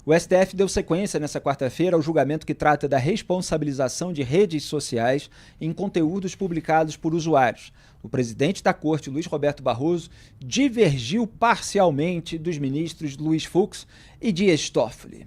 O STF deu sequência nessa quarta-feira ao julgamento que trata da responsabilização de redes sociais em conteúdos publicados por usuários. O presidente da Corte, Luiz Roberto Barroso, divergiu parcialmente dos ministros Luiz Fux e Dias Toffoli.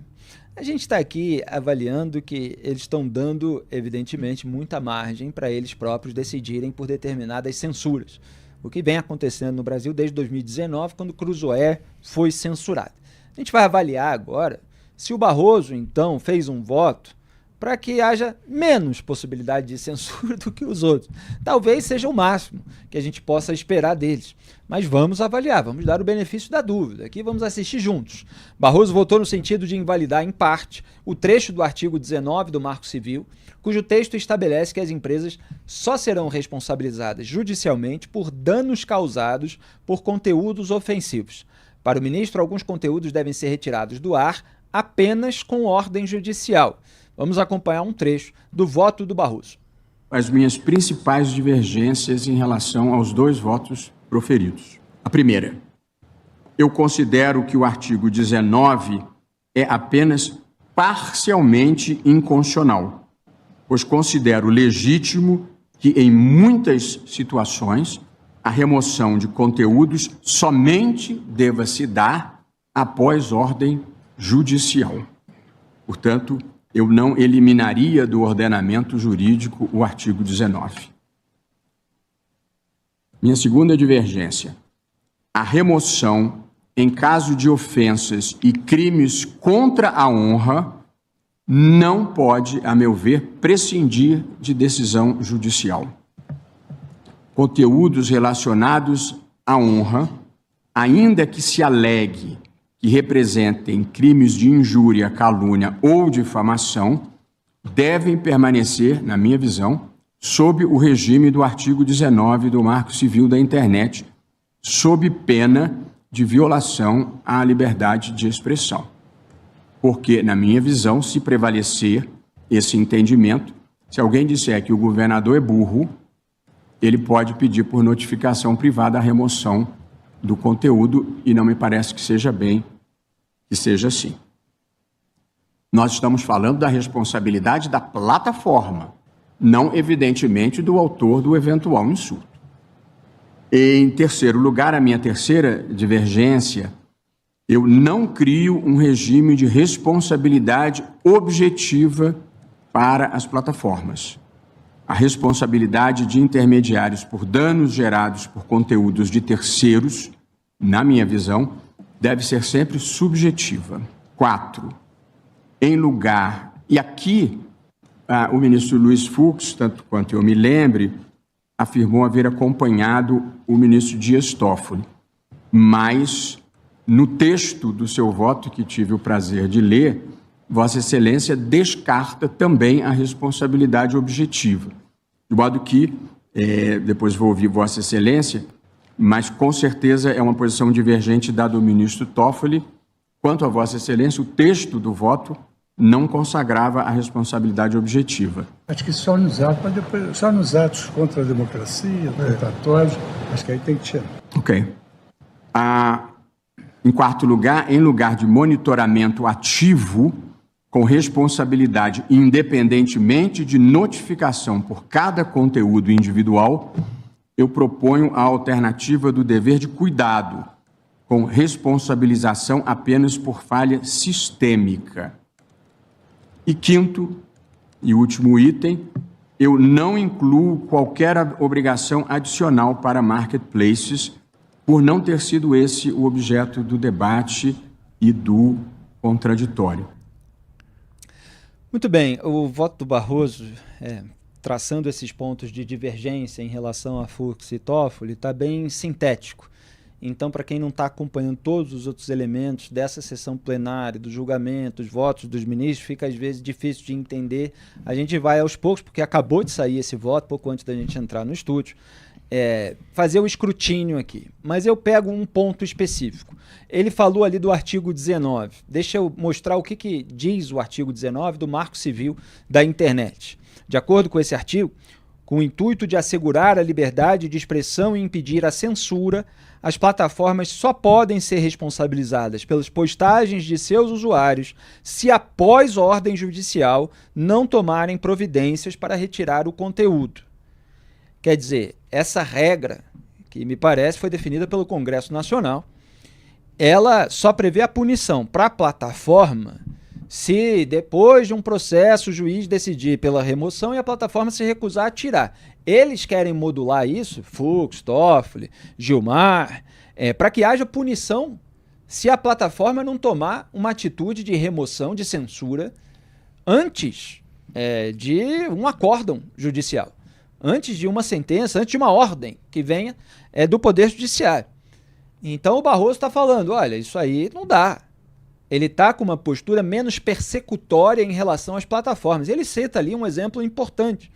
A gente está aqui avaliando que eles estão dando, evidentemente, muita margem para eles próprios decidirem por determinadas censuras. O que vem acontecendo no Brasil desde 2019, quando o Cruzoé foi censurado. A gente vai avaliar agora se o Barroso, então, fez um voto para que haja menos possibilidade de censura do que os outros. Talvez seja o máximo que a gente possa esperar deles. Mas vamos avaliar, vamos dar o benefício da dúvida. Aqui vamos assistir juntos. Barroso votou no sentido de invalidar, em parte, o trecho do artigo 19 do Marco Civil, cujo texto estabelece que as empresas só serão responsabilizadas judicialmente por danos causados por conteúdos ofensivos. Para o ministro, alguns conteúdos devem ser retirados do ar apenas com ordem judicial. Vamos acompanhar um trecho do voto do Barroso. As minhas principais divergências em relação aos dois votos proferidos. A primeira, eu considero que o artigo 19 é apenas parcialmente inconstitucional, pois considero legítimo que, em muitas situações, a remoção de conteúdos somente deva se dar após ordem judicial. Portanto, eu não eliminaria do ordenamento jurídico o artigo 19. Minha segunda divergência. A remoção, em caso de ofensas e crimes contra a honra, não pode, a meu ver, prescindir de decisão judicial. Conteúdos relacionados à honra, ainda que se alegue que representem crimes de injúria, calúnia ou difamação, devem permanecer, na minha visão, sob o regime do artigo 19 do Marco Civil da Internet, sob pena de violação à liberdade de expressão. Porque, na minha visão, se prevalecer esse entendimento, se alguém disser que o governador é burro, ele pode pedir por notificação privada a remoção do conteúdo e não me parece que seja bem que seja assim. Nós estamos falando da responsabilidade da plataforma, não, evidentemente, do autor do eventual insulto. Em terceiro lugar, a minha terceira divergência, eu não crio um regime de responsabilidade objetiva para as plataformas. A responsabilidade de intermediários por danos gerados por conteúdos de terceiros, na minha visão, deve ser sempre subjetiva. 4. Em lugar... E aqui, o ministro Luiz Fux, tanto quanto eu me lembre, afirmou haver acompanhado o ministro Dias Toffoli. Mas, no texto do seu voto, que tive o prazer de ler, Vossa Excelência descarta também a responsabilidade objetiva. De modo que, depois vou ouvir Vossa Excelência, mas com certeza é uma posição divergente da do ministro Toffoli. Quanto a Vossa Excelência, o texto do voto não consagrava a responsabilidade objetiva. Acho que só nos atos contra a democracia, tentatórios, acho que aí tem que tirar. Ok. Em quarto lugar, em lugar de monitoramento ativo, com responsabilidade independentemente de notificação por cada conteúdo individual, eu proponho a alternativa do dever de cuidado, com responsabilização apenas por falha sistêmica. E quinto e último item, eu não incluo qualquer obrigação adicional para marketplaces, por não ter sido esse o objeto do debate e do contraditório. Muito bem, o voto do Barroso, traçando esses pontos de divergência em relação a Fux e Toffoli, está bem sintético. Então, para quem não está acompanhando todos os outros elementos dessa sessão plenária, do julgamento, dos votos dos ministros, fica às vezes difícil de entender. A gente vai aos poucos, porque acabou de sair esse voto, pouco antes da gente entrar no estúdio, fazer o escrutínio aqui. Mas eu pego um ponto específico. Ele falou ali do artigo 19. Deixa eu mostrar o que diz o artigo 19 do Marco Civil da Internet. De acordo com esse artigo, Com o intuito de assegurar a liberdade de expressão e impedir a censura, as plataformas só podem ser responsabilizadas pelas postagens de seus usuários se, após ordem judicial, não tomarem providências para retirar o conteúdo. Quer dizer, essa regra, que me parece foi definida pelo Congresso Nacional, ela só prevê a punição para a plataforma se, depois de um processo, o juiz decidir pela remoção e a plataforma se recusar a tirar. Eles querem modular isso, Fux, Toffoli, Gilmar, para que haja punição se a plataforma não tomar uma atitude de remoção, de censura, antes de um acórdão judicial, antes de uma sentença, antes de uma ordem que venha do Poder Judiciário. Então o Barroso está falando, olha, isso aí não dá. Ele está com uma postura menos persecutória em relação às plataformas. Ele cita ali um exemplo importante.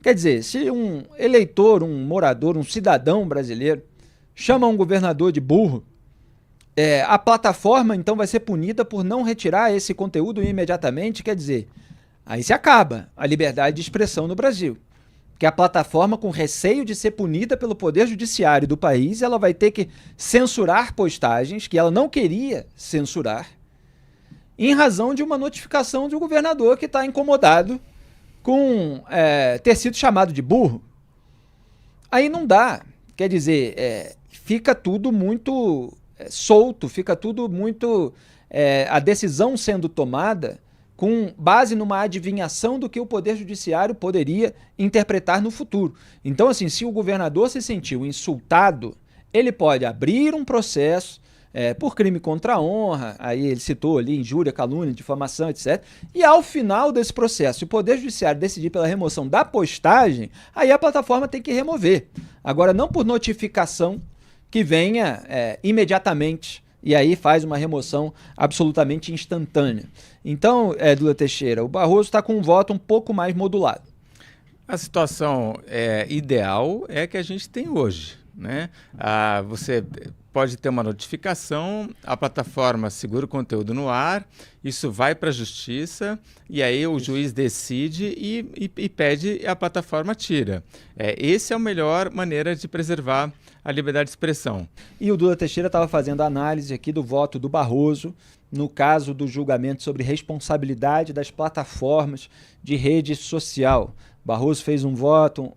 Quer dizer, se um eleitor, um morador, um cidadão brasileiro chama um governador de burro, a plataforma então vai ser punida por não retirar esse conteúdo imediatamente. Quer dizer, aí se acaba a liberdade de expressão no Brasil. Que a plataforma, com receio de ser punida pelo Poder Judiciário do país, ela vai ter que censurar postagens que ela não queria censurar, em razão de uma notificação de um governador que está incomodado com ter sido chamado de burro. Aí não dá. Quer dizer, fica tudo muito solto, fica tudo muito... a decisão sendo tomada com base numa adivinhação do que o Poder Judiciário poderia interpretar no futuro. Então, assim, se o governador se sentiu insultado, ele pode abrir um processo por crime contra a honra, aí ele citou ali injúria, calúnia, difamação, etc. E ao final desse processo, se o Poder Judiciário decidir pela remoção da postagem, aí a plataforma tem que remover. Agora, não por notificação que venha imediatamente, e aí faz uma remoção absolutamente instantânea. Então, Duda Teixeira, o Barroso está com um voto um pouco mais modulado. A situação ideal é que a gente tem hoje, né? Você pode ter uma notificação, a plataforma segura o conteúdo no ar, isso vai para a justiça e aí o juiz decide e pede e a plataforma tira. Essa é a melhor maneira de preservar a liberdade de expressão. E o Duda Teixeira estava fazendo a análise aqui do voto do Barroso no caso do julgamento sobre responsabilidade das plataformas de rede social. Barroso fez um voto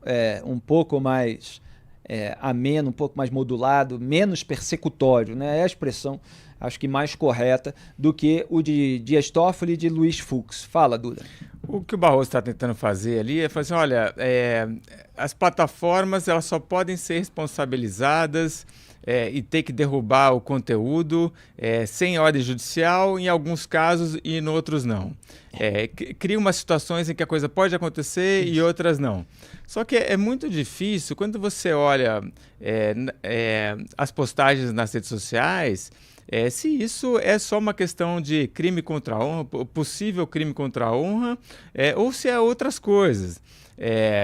um pouco mais ameno, um pouco mais modulado, menos persecutório, né? É a expressão, acho que mais correta do que o de Dias Toffoli e de Luiz Fux. Fala, Duda. O que o Barroso está tentando fazer ali é falar assim, olha, as plataformas elas só podem ser responsabilizadas e ter que derrubar o conteúdo sem ordem judicial, em alguns casos e em outros não. Cria umas situações em que a coisa pode acontecer e outras não. Só que é muito difícil, quando você olha as postagens nas redes sociais, se isso é só uma questão de crime contra a honra, possível crime contra a honra, ou se é outras coisas.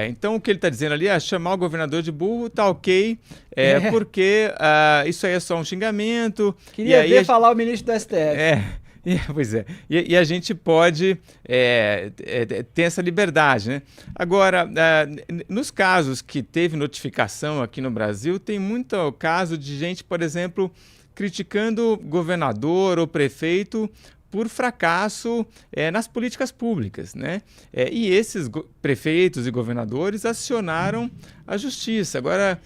Então, o que ele está dizendo ali é chamar o governador de burro, tá ok, porque isso aí é só um xingamento. Queria ver falar o ministro do STF. Pois é. E a gente pode ter essa liberdade, né? Agora, nos casos que teve notificação aqui no Brasil, tem muito caso de gente, por exemplo, criticando governador ou prefeito por fracasso nas políticas públicas, né? E esses prefeitos e governadores acionaram a justiça. Agora,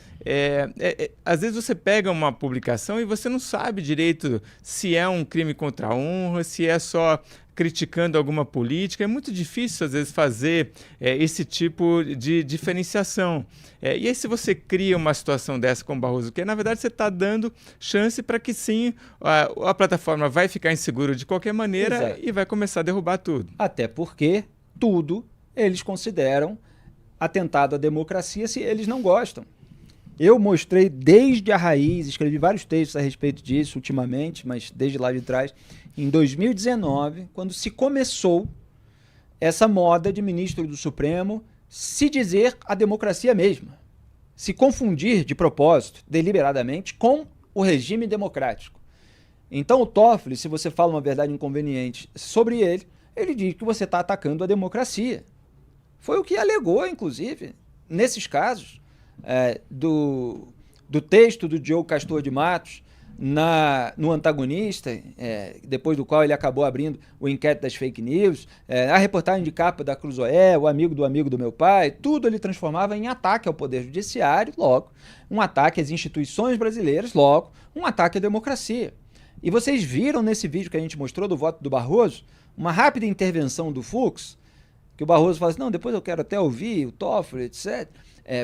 às vezes você pega uma publicação e você não sabe direito se é um crime contra a honra, se é só criticando alguma política. É muito difícil, às vezes, fazer esse tipo de diferenciação. E aí, se você cria uma situação dessa com o Barroso, que na verdade você está dando chance para que sim, a plataforma vai ficar insegura de qualquer maneira. Exato. E vai começar a derrubar tudo. Até porque tudo eles consideram atentado à democracia se eles não gostam. Eu mostrei desde a raiz, escrevi vários textos a respeito disso ultimamente, mas desde lá de trás, em 2019, quando se começou essa moda de ministro do Supremo se dizer a democracia mesma, se confundir de propósito, deliberadamente, com o regime democrático. Então o Toffoli, se você fala uma verdade inconveniente sobre ele, ele diz que você está atacando a democracia. Foi o que alegou, inclusive, nesses casos, do texto do Diogo Castor de Matos, no Antagonista, depois do qual ele acabou abrindo o Inquérito das Fake News, a reportagem de capa da Cruzoé, o amigo do meu pai, tudo ele transformava em ataque ao Poder Judiciário, logo, um ataque às instituições brasileiras, logo, um ataque à democracia. E vocês viram nesse vídeo que a gente mostrou do voto do Barroso, uma rápida intervenção do Fux, que o Barroso fala assim, não, depois eu quero até ouvir o Toffoli, etc.,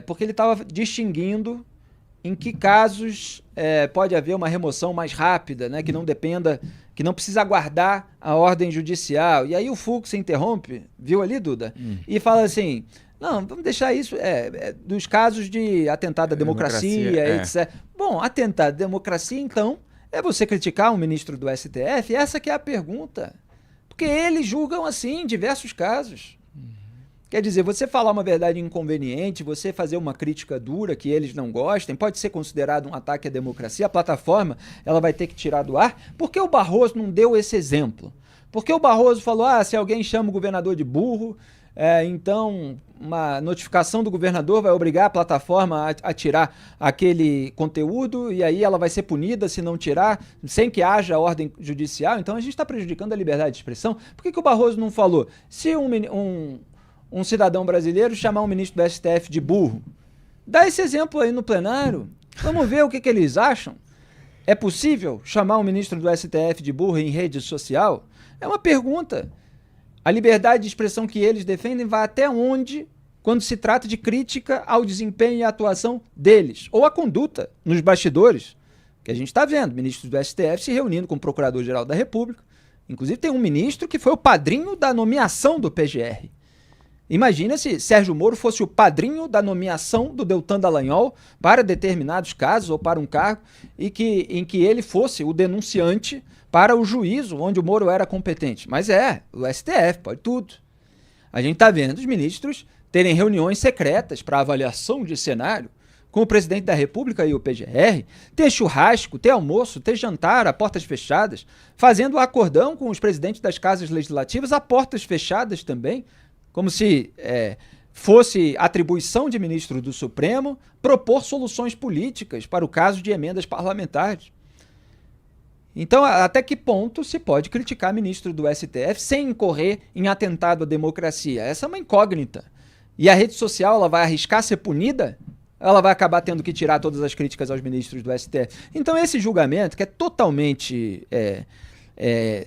porque ele estava distinguindo em que casos pode haver uma remoção mais rápida, né, que não dependa, que não precisa aguardar a ordem judicial. E aí o Fux se interrompe, viu ali, Duda? E fala assim, não, vamos deixar isso dos casos de atentado à democracia, etc. Bom, atentado à democracia, então, é você criticar um ministro do STF? Essa que é a pergunta. Porque eles julgam assim em diversos casos. Quer dizer, você falar uma verdade inconveniente, você fazer uma crítica dura que eles não gostem, pode ser considerado um ataque à democracia. A plataforma ela vai ter que tirar do ar. Por que o Barroso não deu esse exemplo? Porque o Barroso falou, se alguém chama o governador de burro, então uma notificação do governador vai obrigar a plataforma a tirar aquele conteúdo e aí ela vai ser punida se não tirar, sem que haja ordem judicial. Então a gente está prejudicando a liberdade de expressão. Por que o Barroso não falou? Se um cidadão brasileiro chamar um ministro do STF de burro, dá esse exemplo aí no plenário, vamos ver o que eles acham. É possível chamar um ministro do STF de burro em rede social? É uma pergunta. A liberdade de expressão que eles defendem vai até onde quando se trata de crítica ao desempenho e à atuação deles, ou à conduta nos bastidores, que a gente está vendo, ministros do STF se reunindo com o Procurador-Geral da República. Inclusive tem um ministro que foi o padrinho da nomeação do PGR. Imagina se Sérgio Moro fosse o padrinho da nomeação do Deltan Dallagnol para determinados casos ou para um cargo em que ele fosse o denunciante para o juízo onde o Moro era competente. Mas o STF pode tudo. A gente está vendo os ministros terem reuniões secretas para avaliação de cenário com o presidente da República e o PGR, ter churrasco, ter almoço, ter jantar a portas fechadas, fazendo acordão com os presidentes das casas legislativas a portas fechadas também, como se fosse atribuição de ministro do Supremo propor soluções políticas para o caso de emendas parlamentares. Então, até que ponto se pode criticar ministro do STF sem incorrer em atentado à democracia? Essa é uma incógnita. E a rede social ela vai arriscar ser punida? Ela vai acabar tendo que tirar todas as críticas aos ministros do STF. Então, esse julgamento, que é totalmente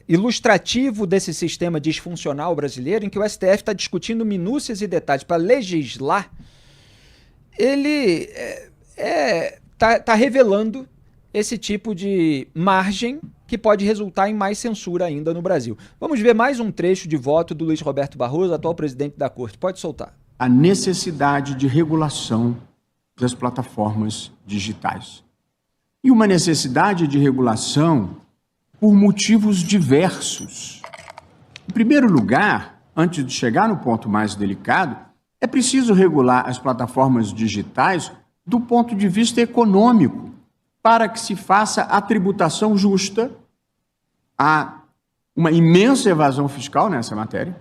ilustrativo desse sistema disfuncional brasileiro, em que o STF está discutindo minúcias e detalhes para legislar, ele está revelando esse tipo de margem que pode resultar em mais censura ainda no Brasil. Vamos ver mais um trecho de voto do Luiz Roberto Barroso, atual presidente da Corte. Pode soltar. A necessidade de regulação das plataformas digitais. E uma necessidade de regulação por motivos diversos. Em primeiro lugar, antes de chegar no ponto mais delicado, é preciso regular as plataformas digitais do ponto de vista econômico, para que se faça a tributação justa. Há uma imensa evasão fiscal nessa matéria,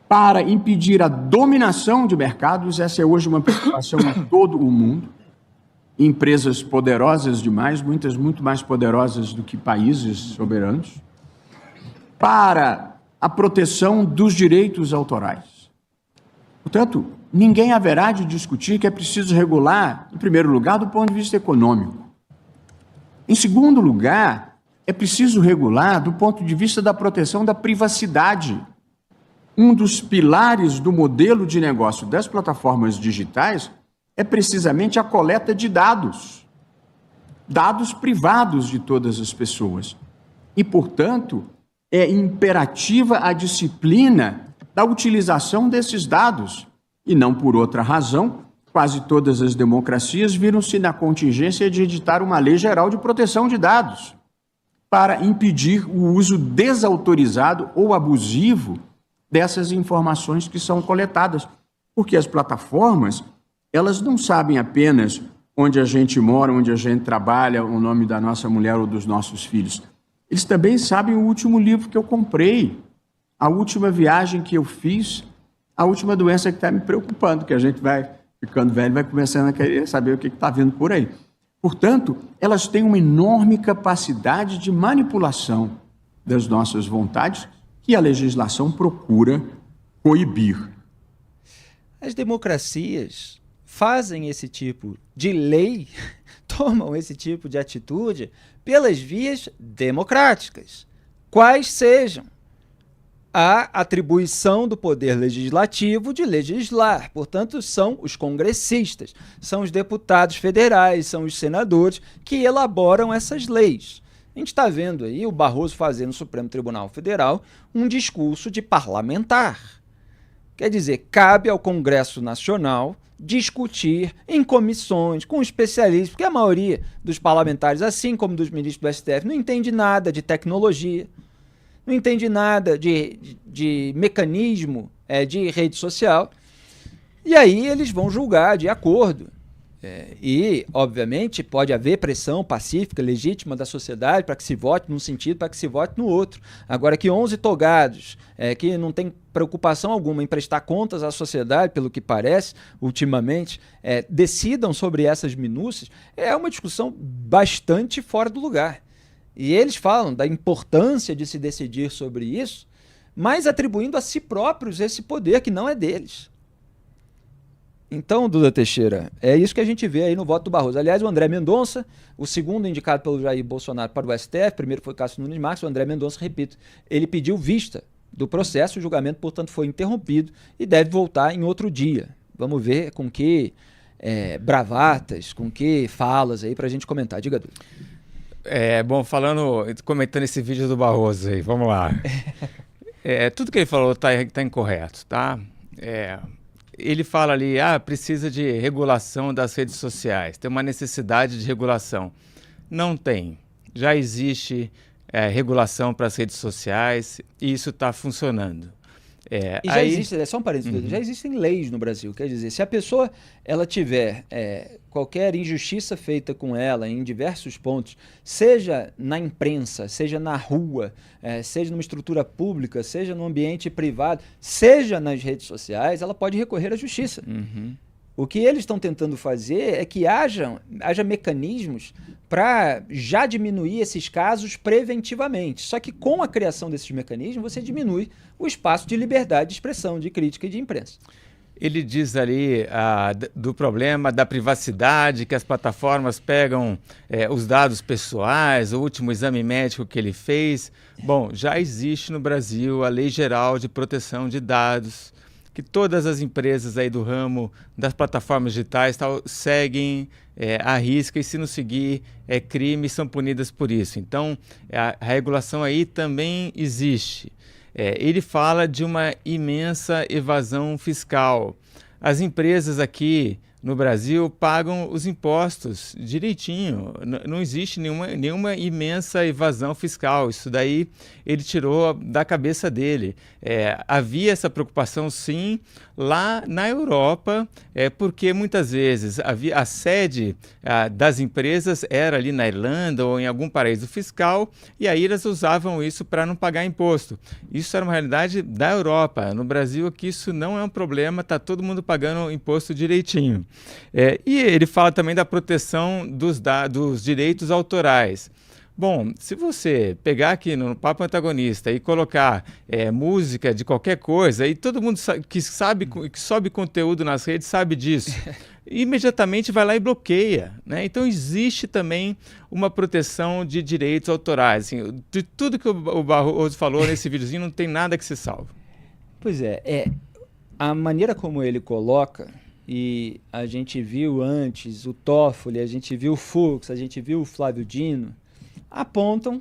para impedir a dominação de mercados. Essa é hoje uma preocupação em todo o mundo. Empresas poderosas demais, muitas muito mais poderosas do que países soberanos, para a proteção dos direitos autorais. Portanto, ninguém haverá de discutir que é preciso regular, em primeiro lugar, do ponto de vista econômico. Em segundo lugar, é preciso regular do ponto de vista da proteção da privacidade. Um dos pilares do modelo de negócio das plataformas digitais é precisamente a coleta de dados privados de todas as pessoas. E, portanto, é imperativa a disciplina da utilização desses dados. E não por outra razão, quase todas as democracias viram-se na contingência de editar uma lei geral de proteção de dados para impedir o uso desautorizado ou abusivo dessas informações que são coletadas. Porque as plataformas, elas não sabem apenas onde a gente mora, onde a gente trabalha, o nome da nossa mulher ou dos nossos filhos. Eles também sabem o último livro que eu comprei, a última viagem que eu fiz, a última doença que está me preocupando, que a gente vai ficando velho, vai começando a querer saber o que está vindo por aí. Portanto, elas têm uma enorme capacidade de manipulação das nossas vontades que a legislação procura coibir. As democracias fazem esse tipo de lei, tomam esse tipo de atitude pelas vias democráticas, quais sejam a atribuição do poder legislativo de legislar. Portanto, são os congressistas, são os deputados federais, são os senadores que elaboram essas leis. A gente está vendo aí o Barroso fazer no Supremo Tribunal Federal um discurso de parlamentar. Quer dizer, cabe ao Congresso Nacional discutir em comissões, com especialistas, porque a maioria dos parlamentares, assim como dos ministros do STF, não entende nada de tecnologia, não entende nada de mecanismo de rede social, e aí eles vão julgar de acordo. E, obviamente, pode haver pressão pacífica, legítima da sociedade para que se vote num sentido, para que se vote no outro. Agora, que 11 togados, que não tem preocupação alguma em prestar contas à sociedade, pelo que parece, ultimamente, decidam sobre essas minúcias, é uma discussão bastante fora do lugar. E eles falam da importância de se decidir sobre isso, mas atribuindo a si próprios esse poder que não é deles. Então, Duda Teixeira, é isso que a gente vê aí no voto do Barroso. Aliás, o André Mendonça, o segundo indicado pelo Jair Bolsonaro para o STF, primeiro foi Cássio Nunes Marques, o André Mendonça, repito, ele pediu vista do processo, o julgamento, portanto, foi interrompido e deve voltar em outro dia. Vamos ver com que bravatas, com que falas aí para a gente comentar. Diga, Duda. Comentando esse vídeo do Barroso aí, vamos lá. Tudo que ele falou tá incorreto, tá? Ele fala ali, precisa de regulação das redes sociais, tem uma necessidade de regulação. Não tem. Já existe regulação para as redes sociais e isso está funcionando. Já existe, só um parênteses, já existem leis no Brasil, quer dizer, se a pessoa ela tiver qualquer injustiça feita com ela em diversos pontos, seja na imprensa, seja na rua, seja numa estrutura pública, seja no ambiente privado, seja nas redes sociais, ela pode recorrer à justiça. O que eles estão tentando fazer é que haja mecanismos para já diminuir esses casos preventivamente. Só que com a criação desses mecanismos, você diminui o espaço de liberdade de expressão, de crítica e de imprensa. Ele diz ali do problema da privacidade, que as plataformas pegam os dados pessoais, o último exame médico que ele fez. Bom, já existe no Brasil a Lei Geral de Proteção de Dados, que todas as empresas aí do ramo das plataformas digitais seguem à risca, e se não seguir crimes, são punidas por isso. Então, a regulação aí também existe. Ele fala de uma imensa evasão fiscal. As empresas aqui no Brasil pagam os impostos direitinho, não existe nenhuma imensa evasão fiscal, isso daí ele tirou da cabeça dele. Havia essa preocupação sim lá na Europa, porque muitas vezes a sede das empresas era ali na Irlanda ou em algum paraíso fiscal, e aí elas usavam isso para não pagar imposto. Isso era uma realidade da Europa. No Brasil aqui isso não é um problema, está todo mundo pagando imposto direitinho. E ele fala também da proteção dos direitos autorais. Bom, se você pegar aqui no Papo Antagonista e colocar música de qualquer coisa, e todo mundo que sobe conteúdo nas redes sabe disso, imediatamente vai lá e bloqueia, né? Então existe também uma proteção de direitos autorais. Assim, de tudo que o Barroso falou nesse videozinho, não tem nada que se salve. Pois a maneira como ele coloca, e a gente viu antes o Toffoli, a gente viu o Fux, a gente viu o Flávio Dino, aponta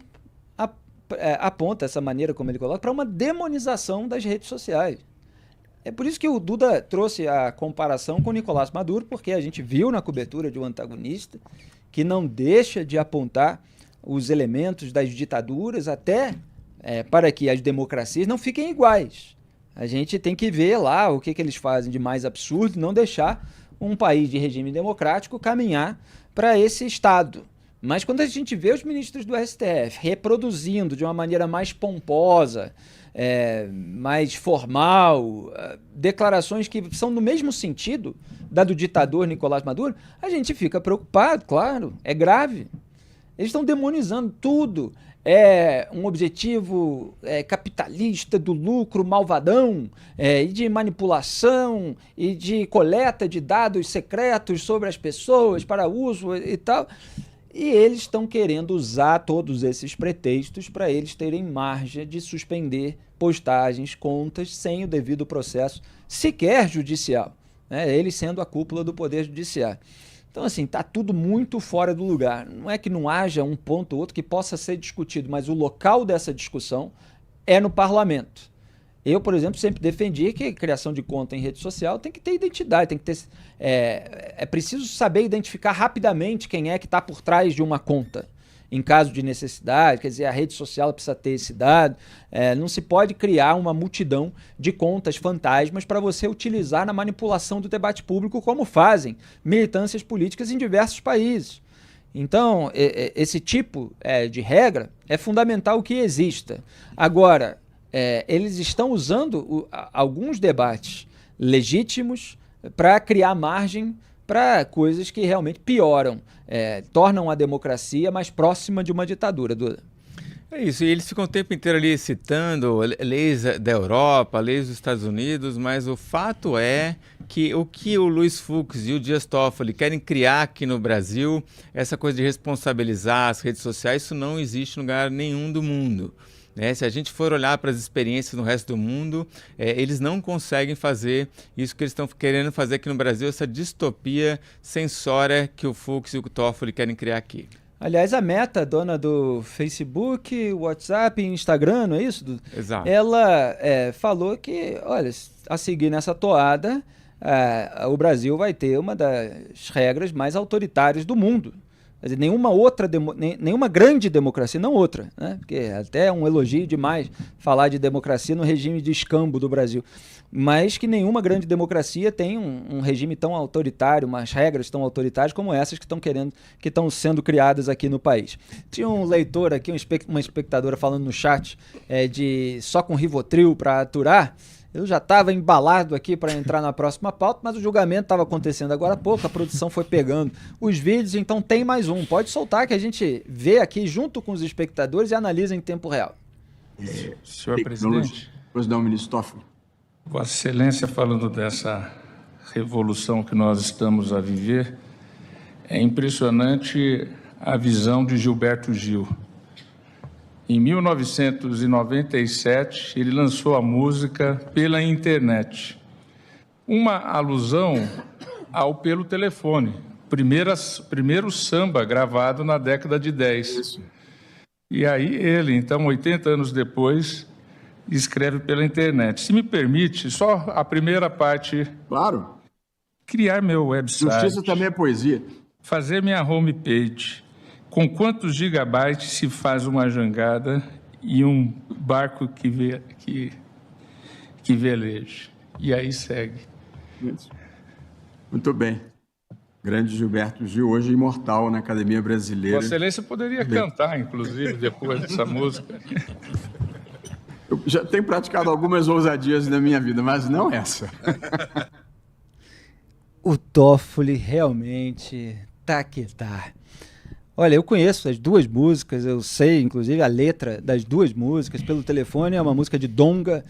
essa maneira como ele coloca para uma demonização das redes sociais. É por isso que o Duda trouxe a comparação com o Nicolás Maduro, porque a gente viu na cobertura de um antagonista que não deixa de apontar os elementos das ditaduras até para que as democracias não fiquem iguais. A gente tem que ver lá o que eles fazem de mais absurdo, não deixar um país de regime democrático caminhar para esse estado. Mas quando a gente vê os ministros do STF reproduzindo de uma maneira mais pomposa mais formal, declarações que são no mesmo sentido da do ditador Nicolás Maduro, a gente fica preocupado, claro, é grave. Eles estão demonizando tudo. É um objetivo capitalista do lucro malvadão, e de manipulação e de coleta de dados secretos sobre as pessoas para uso e tal. E eles estão querendo usar todos esses pretextos para eles terem margem de suspender postagens, contas, sem o devido processo sequer judicial, né? Eles sendo a cúpula do Poder Judiciário. Então, assim, está tudo muito fora do lugar. Não é que não haja um ponto ou outro que possa ser discutido, mas o local dessa discussão é no parlamento. Eu, por exemplo, sempre defendi que a criação de conta em rede social tem que ter identidade, tem que ter, é preciso saber identificar rapidamente quem é que está por trás de uma conta, em caso de necessidade. Quer dizer, a rede social precisa ter esse dado. Não se pode criar uma multidão de contas fantasmas para você utilizar na manipulação do debate público, como fazem militâncias políticas em diversos países. Então, esse tipo de regra é fundamental que exista. Agora, eles estão usando alguns debates legítimos para criar margem para coisas que realmente pioram, tornam a democracia mais próxima de uma ditadura, Duda. É isso, e eles ficam o tempo inteiro ali citando leis da Europa, leis dos Estados Unidos, mas o fato é que o que o Luiz Fux e o Dias Toffoli querem criar aqui no Brasil, essa coisa de responsabilizar as redes sociais, isso não existe em lugar nenhum do mundo. Se a gente for olhar para as experiências no resto do mundo, eles não conseguem fazer isso que eles estão querendo fazer aqui no Brasil, essa distopia censória que o Fux e o Toffoli querem criar aqui. Aliás, a Meta, dona do Facebook, WhatsApp e Instagram, não é isso? Exato. Ela falou que, olha, a seguir nessa toada, o Brasil vai ter uma das regras mais autoritárias do mundo. Quer dizer, nenhuma grande democracia, não outra, né? Porque até é um elogio demais falar de democracia no regime de escambo do Brasil, mas que nenhuma grande democracia tem um regime tão autoritário, umas regras tão autoritárias como essas que estão sendo criadas aqui no país. Tinha um leitor aqui, uma espectadora falando no chat de só com Rivotril para aturar. Eu já estava embalado aqui para entrar na próxima pauta, mas o julgamento estava acontecendo agora há pouco, a produção foi pegando os vídeos, então tem mais um. Pode soltar que a gente vê aqui junto com os espectadores e analisa em tempo real. Senhor presidente, Pois não, ministro Toffoli. Vossa Excelência, falando dessa revolução que nós estamos a viver, é impressionante a visão de Gilberto Gil. Em 1997, ele lançou a música Pela Internet, uma alusão ao Pelo Telefone, primeiro samba gravado na década de 10. Isso. E aí ele, então, 80 anos depois, escreve Pela Internet. Se me permite, só a primeira parte... Claro. Criar meu website. Justiça também é poesia. Fazer minha homepage. Com quantos gigabytes se faz uma jangada e um barco que veleja? E aí segue. Isso. Muito bem. Grande Gilberto Gil, hoje imortal na Academia Brasileira. Vossa Excelência poderia cantar, inclusive, depois dessa música. Eu já tenho praticado algumas ousadias na minha vida, mas não essa. O Toffoli realmente tá que tá. Olha, eu conheço as duas músicas, eu sei, inclusive, a letra das duas músicas. Pelo Telefone é uma música de Donga,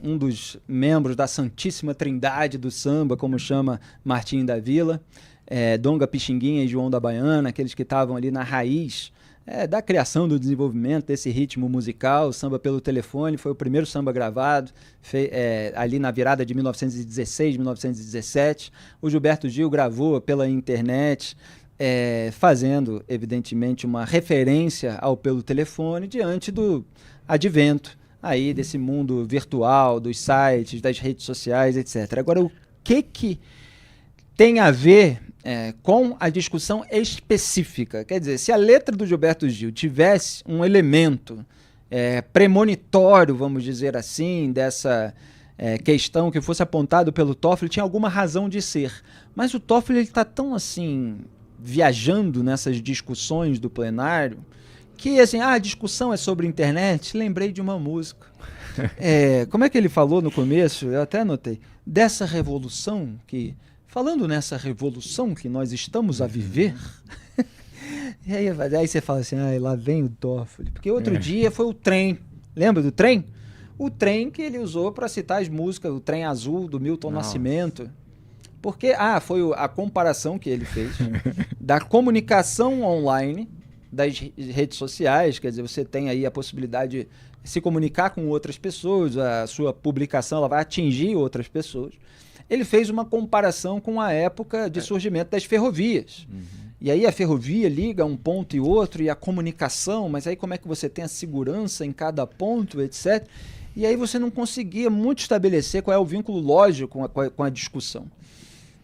um dos membros da Santíssima Trindade do samba, como chama Martim da Vila. Donga, Pixinguinha e João da Baiana, aqueles que estavam ali na raiz da criação, do desenvolvimento desse ritmo musical. O Samba Pelo Telefone foi o primeiro samba gravado, ali na virada de 1916, 1917. O Gilberto Gil gravou pela internet, fazendo, evidentemente, uma referência ao Pelo Telefone diante do advento aí desse mundo virtual, dos sites, das redes sociais, etc. Agora, o que tem a ver com a discussão específica? Quer dizer, se a letra do Gilberto Gil tivesse um elemento premonitório, vamos dizer assim, dessa questão que fosse apontado pelo Toffoli, tinha alguma razão de ser. Mas o Toffoli está tão assim... viajando nessas discussões do plenário, que assim, a discussão é sobre internet, lembrei de uma música. Como é que ele falou no começo? Eu até anotei. Dessa revolução falando nessa revolução que nós estamos a viver... E aí você fala assim, lá vem o Toffoli. Porque outro dia foi o trem. Lembra do trem? O trem que ele usou para citar as músicas, o Trem Azul, do Milton Nascimento. Porque, foi a comparação que ele fez da comunicação online, das redes sociais, quer dizer, você tem aí a possibilidade de se comunicar com outras pessoas, a sua publicação ela vai atingir outras pessoas. Ele fez uma comparação com a época de surgimento das ferrovias. E aí a ferrovia liga um ponto e outro, e a comunicação, mas aí como é que você tem a segurança em cada ponto, etc. E aí você não conseguia muito estabelecer qual é o vínculo lógico com a discussão.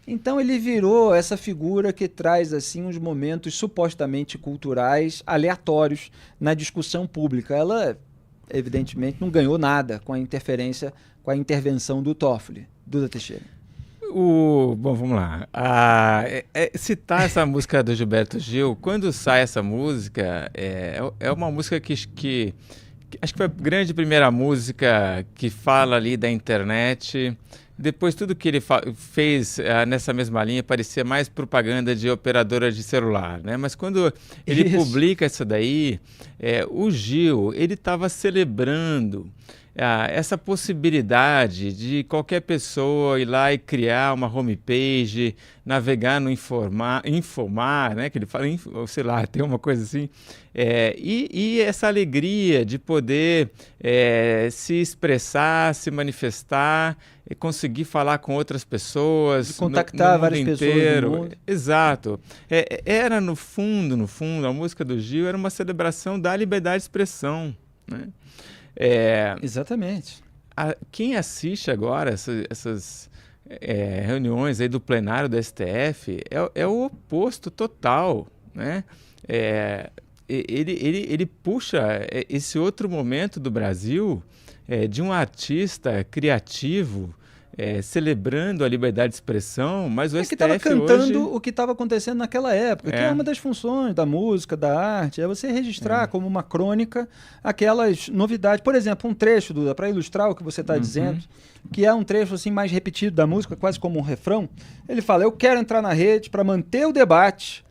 Então ele virou essa figura que traz assim uns momentos supostamente culturais aleatórios na discussão pública. Ela, evidentemente, não ganhou nada com a intervenção do Toffoli. Duda Teixeira. Bom, vamos lá. Citar essa música do Gilberto Gil, quando sai essa música, é uma música que acho que foi a grande primeira música que fala ali da internet. Depois, tudo que ele fez nessa mesma linha parecia mais propaganda de operadora de celular, né? Mas quando ele publica isso daí, o Gil, ele estava celebrando essa possibilidade de qualquer pessoa ir lá e criar uma homepage, navegar no Infomar, né? Que ele fala, sei lá, tem uma coisa assim. E essa alegria de poder se expressar, se manifestar, conseguir falar com outras pessoas, de contactar no várias inteiro. Pessoas do mundo. Exato. Era no fundo, a música do Gil era uma celebração da liberdade de expressão, né? Exatamente. Quem assiste agora essas reuniões aí do plenário do STF é o oposto total, né? Ele puxa esse outro momento do Brasil de um artista criativo celebrando a liberdade de expressão, mas o STF estava cantando hoje... o que estava acontecendo naquela época, que é uma das funções da música, da arte, é você registrar como uma crônica aquelas novidades. Por exemplo, um trecho, Duda, para ilustrar o que você está dizendo, que é um trecho assim, mais repetido da música, quase como um refrão. Ele fala, eu quero entrar na rede para manter o debate,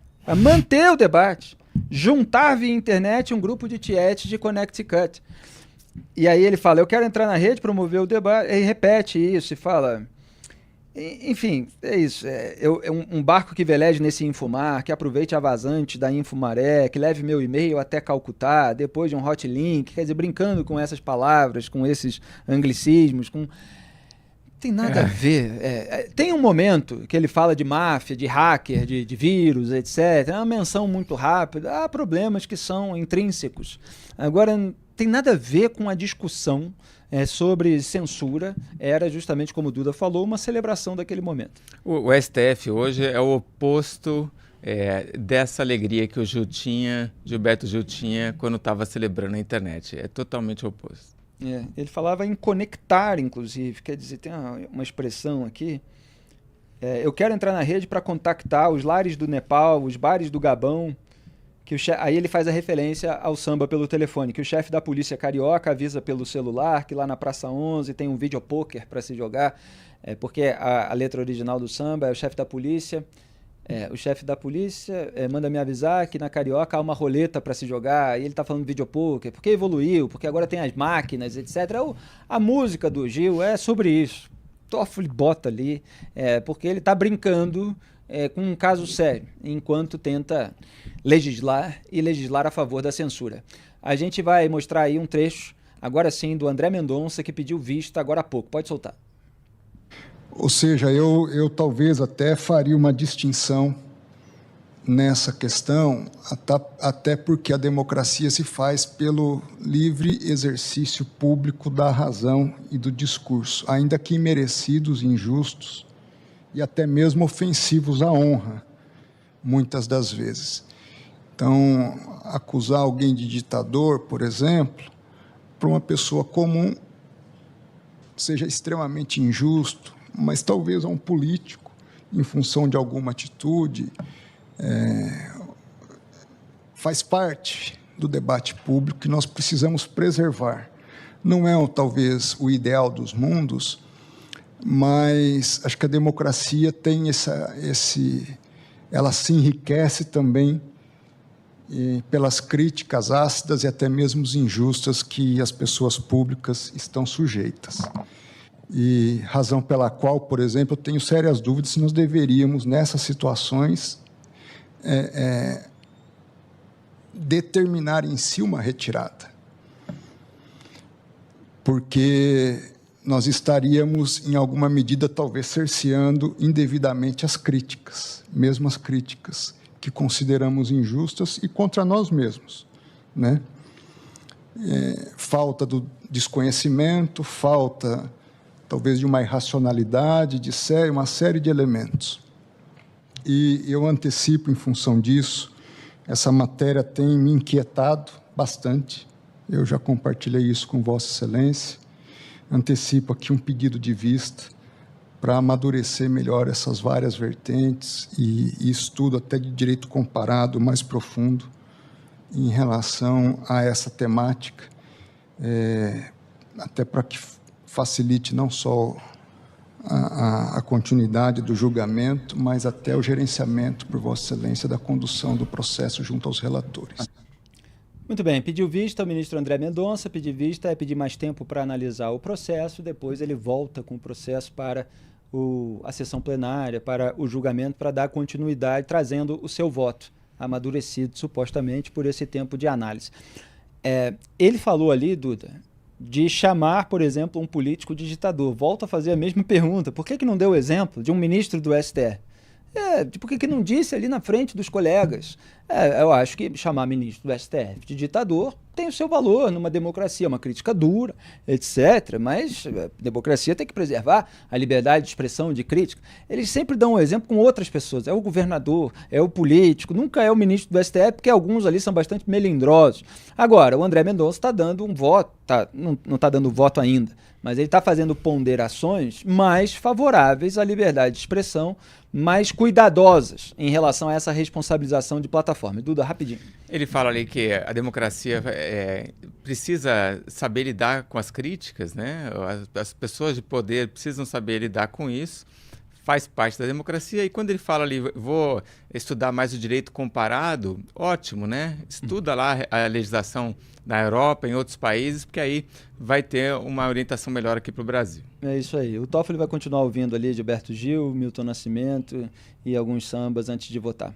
juntar via internet um grupo de tietes de Connecticut. E aí ele fala, eu quero entrar na rede, promover o debate, e repete isso, e fala... Enfim, é isso. Um barco que veleje nesse Infomar, que aproveite a vazante da Infomaré, que leve meu e-mail até Calcutá, depois de um hotlink, quer dizer, brincando com essas palavras, com esses anglicismos, tem nada a ver. Tem um momento que ele fala de máfia, de hacker, de vírus, etc. É uma menção muito rápida. Há problemas que são intrínsecos. Agora, tem nada a ver com a discussão sobre censura. Era justamente, como o Duda falou, uma celebração daquele momento. O STF hoje é o oposto dessa alegria que o Gilberto Gil tinha quando estava celebrando a internet. É totalmente o oposto. Ele falava em conectar, inclusive. Quer dizer, tem uma expressão aqui. Eu quero entrar na rede para contactar os lares do Nepal, os bares do Gabão. Aí ele faz a referência ao samba pelo telefone, que o chefe da polícia carioca avisa pelo celular que lá na Praça 11 tem um videopoker para se jogar, porque a letra original do samba é o chefe da polícia. O chefe da polícia manda me avisar que na Carioca há uma roleta para se jogar, e ele está falando de videopoker, porque evoluiu, porque agora tem as máquinas, etc. A música do Gil é sobre isso. Toffoli bota ali, porque ele está brincando com um caso sério, enquanto tenta legislar a favor da censura. A gente vai mostrar aí um trecho, agora sim, do André Mendonça, que pediu vista agora há pouco. Pode soltar. Ou seja, eu talvez até faria uma distinção nessa questão, até porque a democracia se faz pelo livre exercício público da razão e do discurso, ainda que imerecidos, injustos e até mesmo ofensivos à honra, muitas das vezes. Então, acusar alguém de ditador, por exemplo, para uma pessoa comum, seja extremamente injusto, mas talvez a um político, em função de alguma atitude, faz parte do debate público que nós precisamos preservar. Não é talvez o ideal dos mundos, mas acho que a democracia tem ela se enriquece também pelas críticas ácidas e até mesmo injustas que as pessoas públicas estão sujeitas. E razão pela qual, por exemplo, eu tenho sérias dúvidas se nós deveríamos, nessas situações, determinar em si uma retirada. Porque nós estaríamos, em alguma medida, talvez cerceando indevidamente as críticas, mesmo as críticas que consideramos injustas e contra nós mesmos, né? Falta do desconhecimento, falta, talvez, de uma irracionalidade, uma série de elementos. E eu antecipo, em função disso, essa matéria tem me inquietado bastante. Eu já compartilhei isso com Vossa Excelência. Antecipo aqui um pedido de vista para amadurecer melhor essas várias vertentes e estudo até de direito comparado mais profundo em relação a essa temática, até para que facilite não só a continuidade do julgamento, mas até o gerenciamento, por Vossa Excelência, da condução do processo junto aos relatores. Muito bem, pediu vista o ministro André Mendonça. Pedir vista é pedir mais tempo para analisar o processo, depois ele volta com o processo para a sessão plenária, para o julgamento, para dar continuidade, trazendo o seu voto, amadurecido supostamente por esse tempo de análise. Ele falou ali, Duda, de chamar, por exemplo, um político de ditador. Volto a fazer a mesma pergunta. Por que não deu o exemplo de um ministro do STF? Por que não disse ali na frente dos colegas? Eu acho que chamar ministro do STF de ditador tem o seu valor numa democracia, uma crítica dura, etc. Mas a democracia tem que preservar a liberdade de expressão, de crítica. Eles sempre dão um exemplo com outras pessoas. É o governador, é o político, nunca é o ministro do STF, porque alguns ali são bastante melindrosos. Agora, o André Mendonça está dando um voto, não está dando voto ainda, mas ele está fazendo ponderações mais favoráveis à liberdade de expressão, mais cuidadosas em relação a essa responsabilização de plataforma. Duda, rapidinho. Ele fala ali que a democracia precisa saber lidar com as críticas, né? As pessoas de poder precisam saber lidar com isso, faz parte da democracia. E quando ele fala ali, vou estudar mais o direito comparado, ótimo, né? Estuda lá a legislação na Europa, em outros países, porque aí vai ter uma orientação melhor aqui para o Brasil. É isso aí. O Toffoli vai continuar ouvindo ali Gilberto Gil, Milton Nascimento e alguns sambas antes de votar.